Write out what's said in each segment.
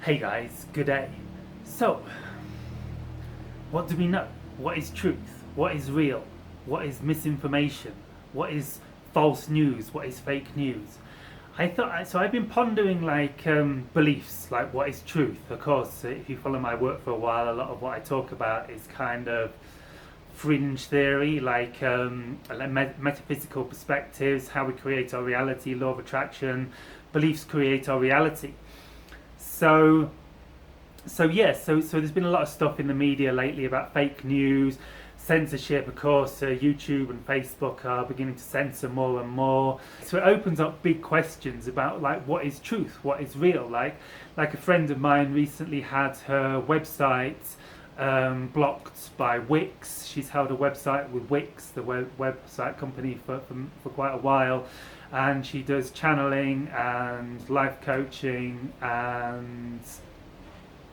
Hey guys, good day. So, what do we know? What is truth? What is real? What is misinformation? What is false news? What is fake news? I've been pondering beliefs, like what is truth. Of course, if you follow my work for a while, a lot of what I talk about is kind of fringe theory, metaphysical perspectives, how we create our reality, law of attraction. Beliefs create our reality. So so there's been a lot of stuff in the media lately about fake news, censorship. Of course, YouTube and Facebook are beginning to censor more and more. So it opens up big questions about like what is truth, what is real. Like a friend of mine recently had her website blocked by Wix. She's held a website with Wix, the website company, for quite a while, and she does channeling and life coaching and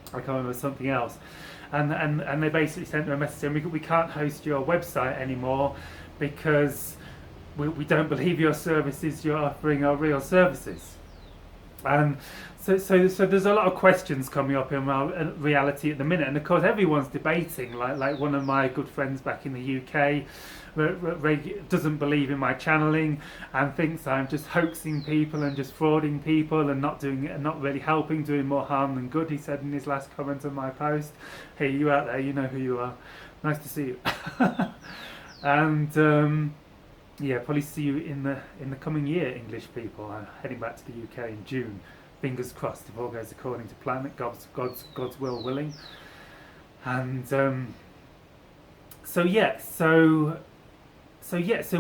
I can't remember something else. And they basically sent her a message saying we can't host your website anymore because we don't believe your services you're offering are real services. And so there's a lot of questions coming up in reality at the minute, and of course everyone's debating. Like one of my good friends back in the UK doesn't believe in my channeling and thinks I'm just hoaxing people and just frauding people and not really helping, doing more harm than good. He said in his last comment on my post, "Hey, you out there, you know who you are. Nice to see you." And yeah, probably see you in the coming year, English people. I'm heading back to the UK in June. Fingers crossed, if all goes according to plan, God's will willing. And so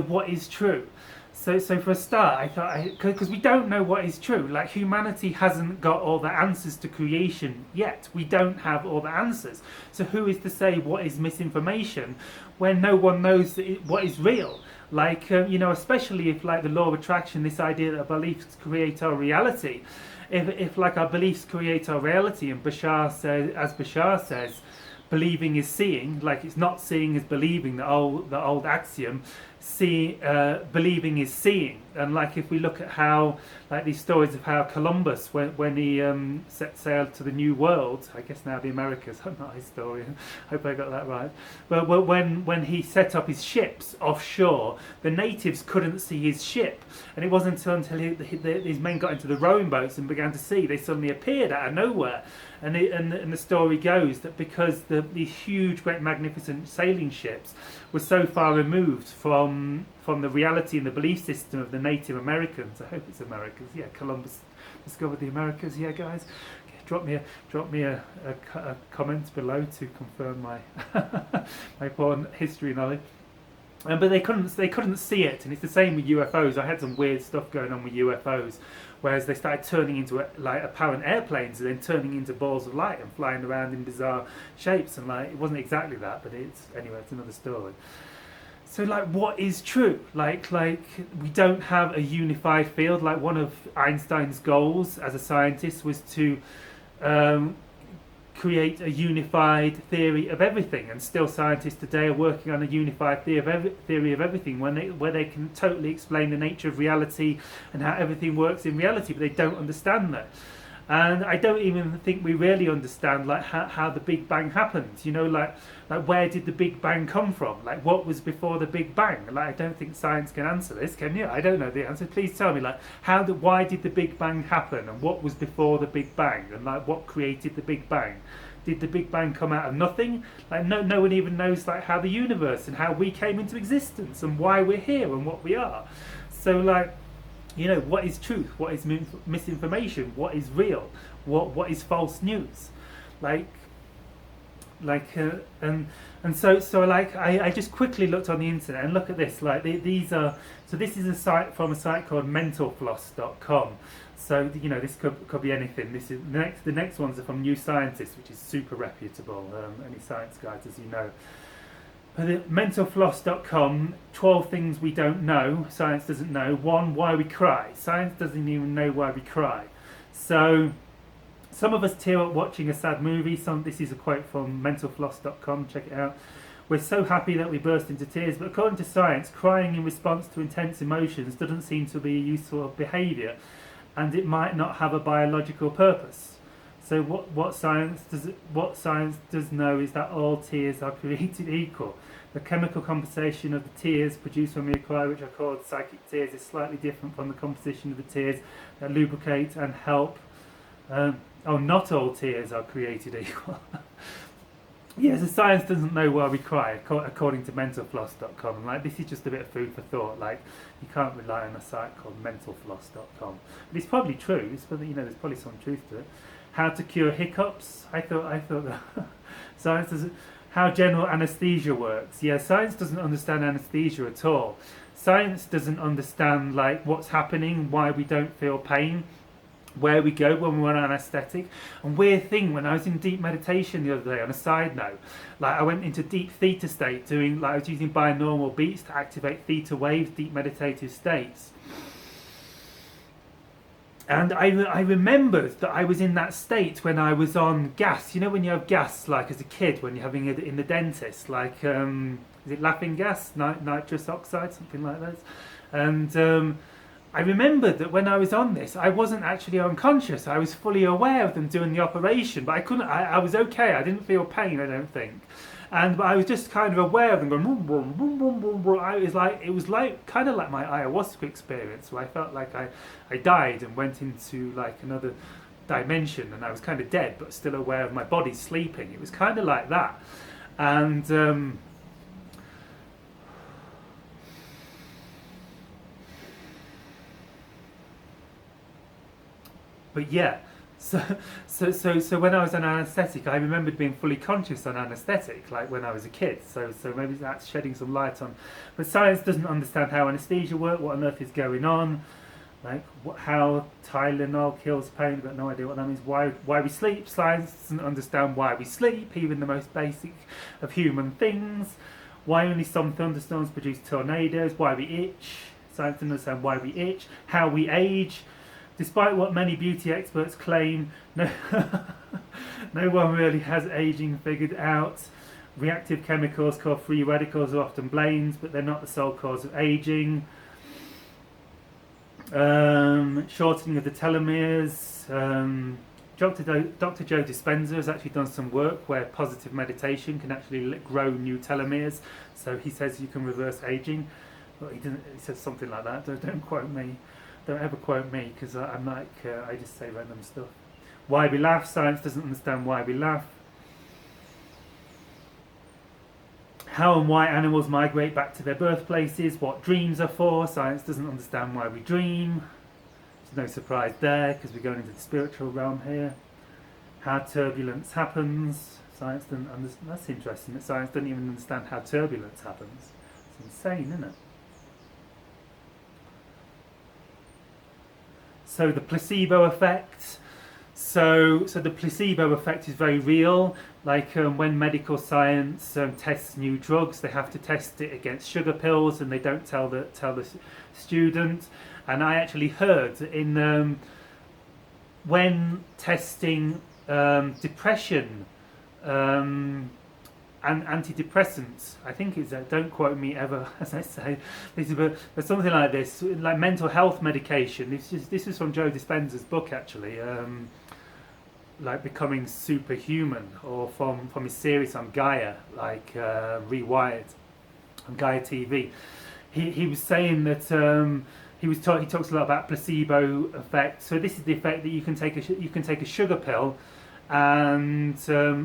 what is true? So for a start, I thought, because we don't know what is true. Like, humanity hasn't got all the answers to creation yet. We don't have all the answers. So who is to say what is misinformation when no one knows what is real? Especially if, like, the law of attraction, this idea that our beliefs create our reality. If like our beliefs create our reality, and Bashar says, believing is seeing. Like, it's not seeing is believing, the old axiom. Believing is seeing. And like, if we look at how, like, these stories of how Columbus, when he set sail to the New World, I guess now the Americas, I'm not a historian, hope I got that right, but when he set up his ships offshore, the natives couldn't see his ship, and it wasn't until his men got into the rowing boats and began to see, they suddenly appeared out of nowhere. And the story goes that because these huge, great, magnificent sailing ships were so far removed from the reality and the belief system of the Native Americans. I hope it's Americans. Yeah, Columbus discovered the Americas. Yeah, guys, drop me a comment below to confirm my my poor history knowledge. But they couldn't see it, and it's the same with UFOs. I had some weird stuff going on with UFOs, whereas they started turning into like apparent airplanes, and then turning into balls of light and flying around in bizarre shapes. And like, it wasn't exactly that, but it's another story. So, like, what is true? Like we don't have a unified field. Like, one of Einstein's goals as a scientist was to create a unified theory of everything, and still scientists today are working on a unified theory of everything, where they can totally explain the nature of reality and how everything works in reality, but they don't understand that. And I don't even think we really understand, like, how the Big Bang happened. You know, like where did the Big Bang come from? Like, what was before the Big Bang? Like, I don't think science can answer this, can you? I don't know the answer. Please tell me, like, why did the Big Bang happen, and what was before the Big Bang, and like what created the Big Bang? Did the Big Bang come out of nothing? Like, no one even knows, like, how the universe and how we came into existence and why we're here and what we are. So, like, you know, what is truth? What is misinformation? What is real? What is false news? I just quickly looked on the internet, and look at this. Like, this is a site called mentalfloss.com. So, you know, this could be anything. This is the next ones are from New Scientist, which is super reputable. Any science guides, as you know. But mentalfloss.com, 12 things we don't know, science doesn't know. 1, why we cry. Science doesn't even know why we cry. So, some of us tear up watching a sad movie. This is a quote from mentalfloss.com, check it out. We're so happy that we burst into tears, but according to science, crying in response to intense emotions doesn't seem to be a useful behaviour, and it might not have a biological purpose. So what science does know is that all tears are created equal. The chemical composition of the tears produced when we cry, which are called psychic tears, is slightly different from the composition of the tears that lubricate and help. Not all tears are created equal. Yes, the science doesn't know why we cry, according to mentalfloss.com. And like, this is just a bit of food for thought. Like, you can't rely on a site called mentalfloss.com. But it's probably true. There's probably some truth to it. How to cure hiccups? I thought that science doesn't. How general anesthesia works? Yeah, science doesn't understand anesthesia at all. Science doesn't understand like what's happening, why we don't feel pain, where we go when we're on anaesthetic. And weird thing, when I was in deep meditation the other day, on a side note, like I went into deep theta state, I was using binaural beats to activate theta waves, deep meditative states. And I remembered that I was in that state when I was on gas. You know when you have gas, like as a kid, when you're having it in the dentist, like, is it laughing gas, nitrous oxide, something like that. And I remembered that when I was on this, I wasn't actually unconscious. I was fully aware of them doing the operation, but I was okay. I didn't feel pain, I don't think. But I was just kind of aware of them going boom, boom, boom, boom, boom, boom. It was like kind of like my ayahuasca experience, where I felt like I died and went into like another dimension, and I was kind of dead, but still aware of my body sleeping. It was kind of like that, and but yeah. So when I was on anaesthetic, I remembered being fully conscious on anaesthetic, like when I was a kid. So maybe that's shedding some light on. But science doesn't understand how anaesthesia works, what on earth is going on, like how Tylenol kills pain. I've got no idea what that means. Why we sleep? Science doesn't understand why we sleep, even the most basic of human things. Why only some thunderstorms produce tornadoes? Why we itch? Science doesn't understand why we itch. How we age. Despite what many beauty experts claim, no one really has aging figured out. Reactive chemicals called free radicals are often blamed, but they're not the sole cause of aging. Shortening of the telomeres. Dr. Joe Dispenza has actually done some work where positive meditation can actually grow new telomeres. So he says you can reverse aging. But he says something like that. Don't quote me. Don't ever quote me, because I'm like, I just say random stuff. Why we laugh? Science doesn't understand why we laugh. How and why animals migrate back to their birthplaces. What dreams are for. Science doesn't understand why we dream. There's no surprise there, because we're going into the spiritual realm here. How turbulence happens. Science doesn't understand. That's interesting, that science doesn't even understand how turbulence happens. It's insane, isn't it? So the placebo effect. So the placebo effect is very real. Like when medical science tests new drugs, they have to test it against sugar pills, and they don't tell the student. And I actually heard in when testing depression and antidepressants, I think it's don't quote me ever, as I say, but something like this, like mental health medication. This is from Joe Dispenza's book, actually, like Becoming Superhuman, or from his series on Gaia, like Rewired on Gaia TV. He was saying that he talks a lot about placebo effect. So this is the effect that you can take a sugar pill. And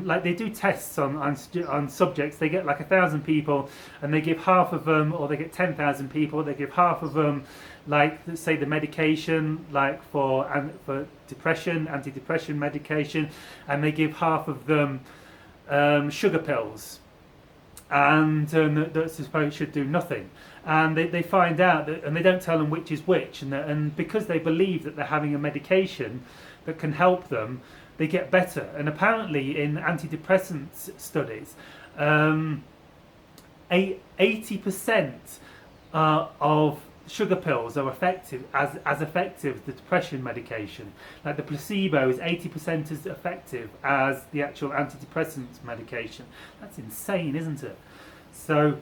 like they do tests on subjects. They get like 1,000 people, and they give half of them, or they get 10,000 people. They give half of them, like say the medication, like for depression, antidepressant medication, and they give half of them sugar pills, and that supposed should do nothing. And they find out that, and they don't tell them which is which, and because they believe that they're having a medication that can help them, they get better. And apparently in antidepressant studies, 80% of sugar pills are effective as effective as the depression medication. Like the placebo is 80% as effective as the actual antidepressant medication. That's insane, isn't it? So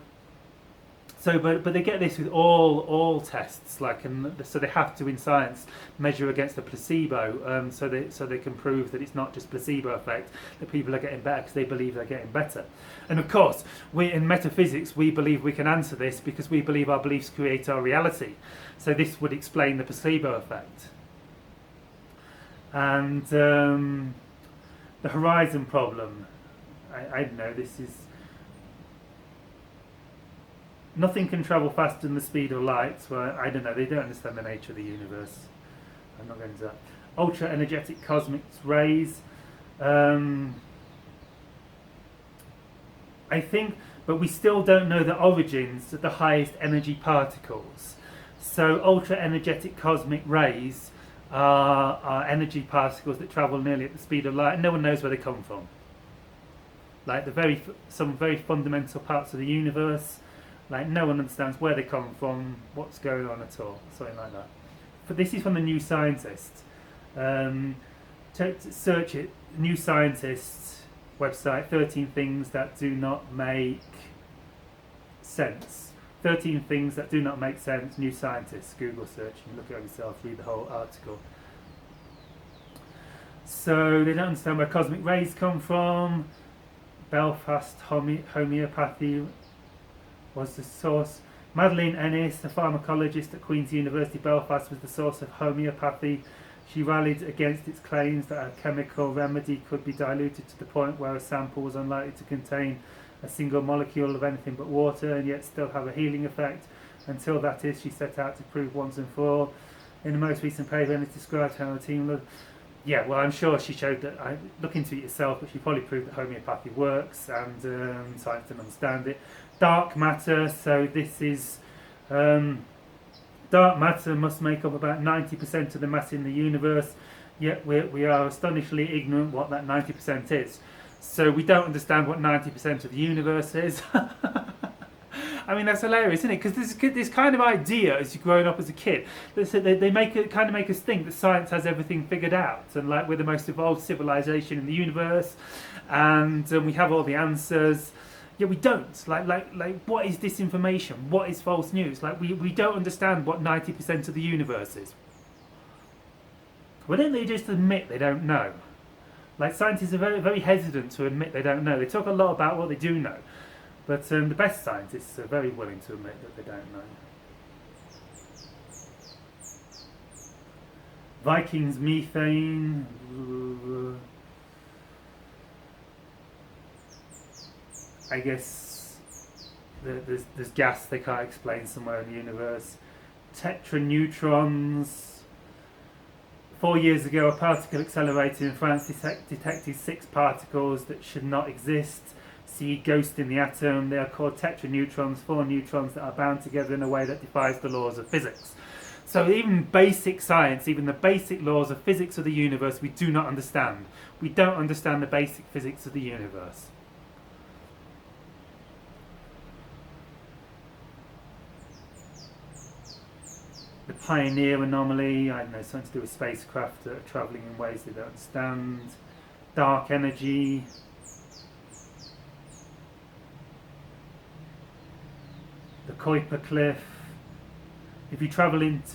So, but they get this with all tests, like, and so they have to in science measure against the placebo, so they can prove that it's not just placebo effect, that people are getting better because they believe they're getting better. And of course, we in metaphysics we believe we can answer this because we believe our beliefs create our reality. So this would explain the placebo effect. And the horizon problem, I don't know. This is. Nothing can travel faster than the speed of light. Well, I don't know. They don't understand the nature of the universe. I'm not going into that. Ultra energetic cosmic rays. I think, but we still don't know the origins of the highest energy particles. So ultra energetic cosmic rays are energy particles that travel nearly at the speed of light, and no one knows where they come from. Like some very fundamental parts of the universe. Like no one understands where they come from, what's going on at all, something like that. But this is from the New Scientist. Search it, New Scientist website, 13 things that do not make sense. 13 things that do not make sense, New Scientist. Google search and look at it yourself, read the whole article. So they don't understand where cosmic rays come from. Belfast homeopathy was the source. Madeleine Ennis, a pharmacologist at Queen's University Belfast, was the source of homeopathy. She rallied against its claims that a chemical remedy could be diluted to the point where a sample was unlikely to contain a single molecule of anything but water and yet still have a healing effect. Until that is, she set out to prove once and for all. In the most recent paper, Ennis described how the team yeah, well, I'm sure she showed that. Look into it yourself, but she probably proved that homeopathy works, and science didn't understand it. Dark matter. So this is dark matter must make up about 90% of the matter in the universe. Yet we are astonishingly ignorant what that 90% is. So we don't understand what 90% of the universe is. I mean, that's hilarious, isn't it? Because this kind of idea, as you're growing up as a kid, they make us think that science has everything figured out, and like we're the most evolved civilization in the universe, and we have all the answers. Yeah, we don't. Like, what is disinformation? What is false news? Like, we don't understand what 90% of the universe is. Why don't they just admit they don't know? Like, scientists are very, very hesitant to admit they don't know. They talk a lot about what they do know. But the best scientists are very willing to admit that they don't know. Vikings methane. I guess there's gas they can't explain somewhere in the universe. Tetraneutrons. 4 years ago, a particle accelerator in France detected 6 particles that should not exist. See ghost in the atom. They are called tetraneutrons, 4 neutrons that are bound together in a way that defies the laws of physics. So even basic science, even the basic laws of physics of the universe, we do not understand. We don't understand the basic physics of the universe. The Pioneer anomaly, I don't know, something to do with spacecraft that are travelling in ways they don't understand. Dark energy. The Kuiper Cliff. If you travel out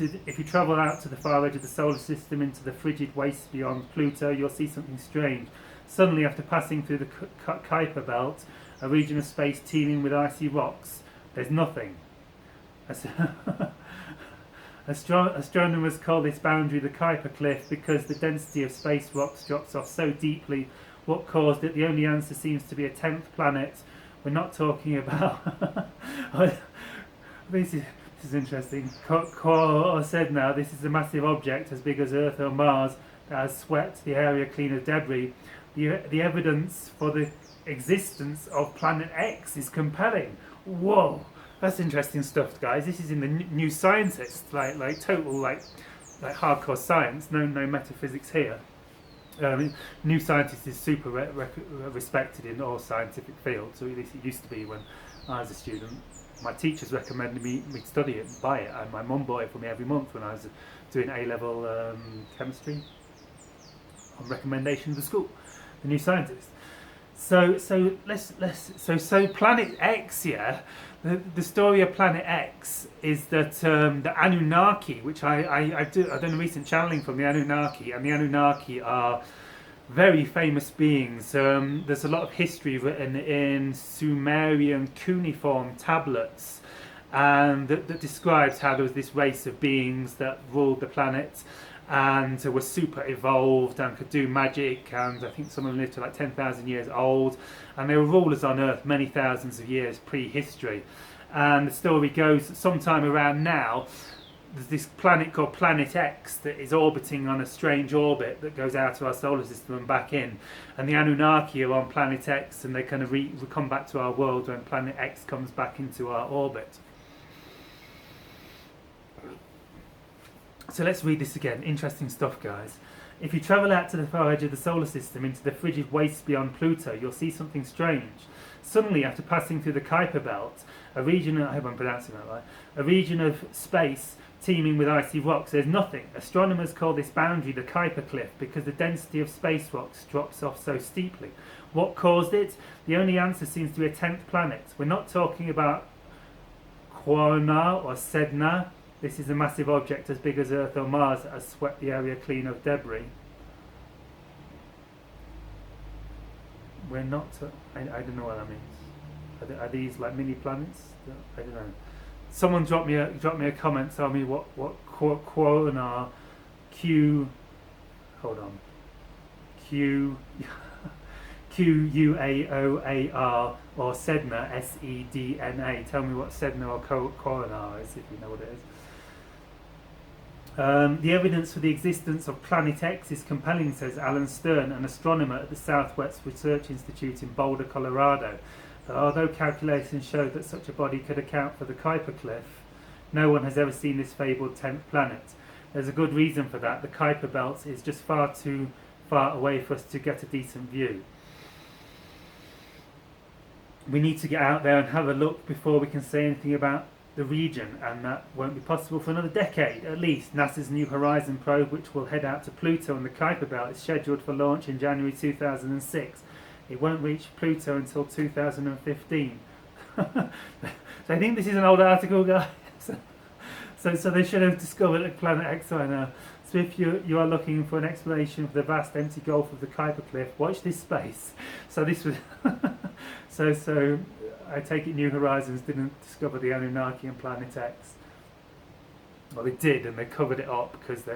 to the far edge of the solar system, into the frigid waste beyond Pluto, you'll see something strange. Suddenly, after passing through the Kuiper belt, a region of space teeming with icy rocks, there's nothing. Astronomers call this boundary the Kuiper Cliff because the density of space rocks drops off so deeply. What caused it? The only answer seems to be a 10th planet. We're not talking about... This is interesting. Core said now this is a massive object as big as Earth or Mars that has swept the area clean of debris. The evidence for the existence of Planet X is compelling. Whoa, that's interesting stuff, guys. This is in the New Scientist, like total like hardcore science. No metaphysics here. New Scientist is super respected in all scientific fields. So at least it used to be when I was a student. My teachers recommended me study it, buy it, and my mum bought it for me every month when I was doing A-level chemistry on recommendation of the school, the New Scientist. So Planet X, yeah, the story of Planet X is that the Anunnaki, which I've done a recent channeling from the Anunnaki, and the Anunnaki are very famous beings. There's a lot of history written in Sumerian cuneiform tablets, and that describes how there was this race of beings that ruled the planet and were super evolved and could do magic, and I think some of them lived to like 10,000 years old, and they were rulers on Earth many thousands of years prehistory. And the story goes that sometime around now there's this planet called Planet X that is orbiting on a strange orbit that goes out of our solar system and back in, and the Anunnaki are on Planet X, and they kind of come back to our world when Planet X comes back into our orbit. So let's read this again. Interesting stuff, guys. If you travel out to the far edge of the solar system into the frigid wastes beyond Pluto, you'll see something strange. Suddenly, after passing through the Kuiper Belt, a region, I hope I'm pronouncing that right, a region of space teeming with icy rocks, there's nothing. Astronomers call this boundary the Kuiper Cliff because the density of space rocks drops off so steeply. What caused it? The only answer seems to be a 10th planet. We're not talking about Quasar or Sedna. This is a massive object as big as Earth or Mars that has swept the area clean of debris. We're not... I don't know what that means. Are these like mini planets? I don't know. Someone drop me a comment. Tell me what Quasar hold on. Quaoar or Sedna, Sedna. Tell me what Sedna or Quasar is, if you know what it is. The evidence for the existence of Planet X is compelling, says Alan Stern, an astronomer at the Southwest Research Institute in Boulder, Colorado. But although calculations show that such a body could account for the Kuiper Cliff, no one has ever seen this fabled 10th planet. There's a good reason for that. The Kuiper Belt is just far too far away for us to get a decent view. We need to get out there and have a look before we can say anything about the region, and that won't be possible for another decade at least. NASA's New Horizon probe, which will head out to Pluto and the Kuiper Belt, is scheduled for launch in January 2006. It won't reach Pluto until 2015. So I think this is an old article, guys. So they should have discovered a Planet X by now. So if you are looking for an explanation for the vast empty gulf of the Kuiper Cliff, watch this space. So this was so I take it New Horizons didn't discover the Anunnaki and Planet X. Well, they did, and they covered it up because the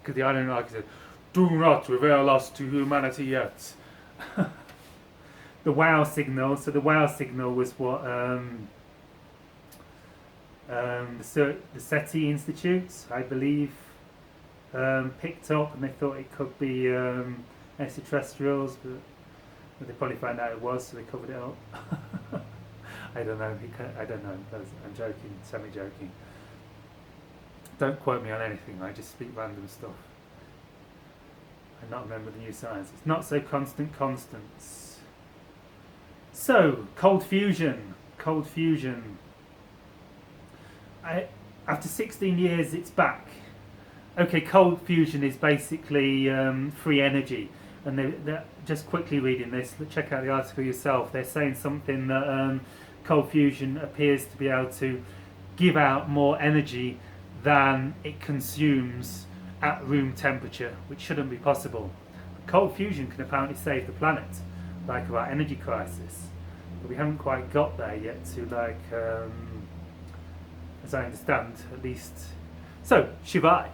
Anunnaki said, "Do not reveal us to humanity yet." The wow signal. So the wow signal was what the SETI Institute, I believe, picked up, and they thought it could be extraterrestrials, but they probably found out it was, so they covered it up. I don't know. I don't know. I'm joking, semi-joking. Don't quote me on anything. I just speak random stuff. I not remember the new science. It's not so constant constants. So cold fusion. Cold fusion. After 16 years, it's back. Okay, cold fusion is basically free energy. And they're just quickly reading this, check out the article yourself. They're saying something that cold fusion appears to be able to give out more energy than it consumes at room temperature, which shouldn't be possible. Cold fusion can apparently save the planet, like our energy crisis. But we haven't quite got there yet to, like, as I understand, at least. So, Shibai.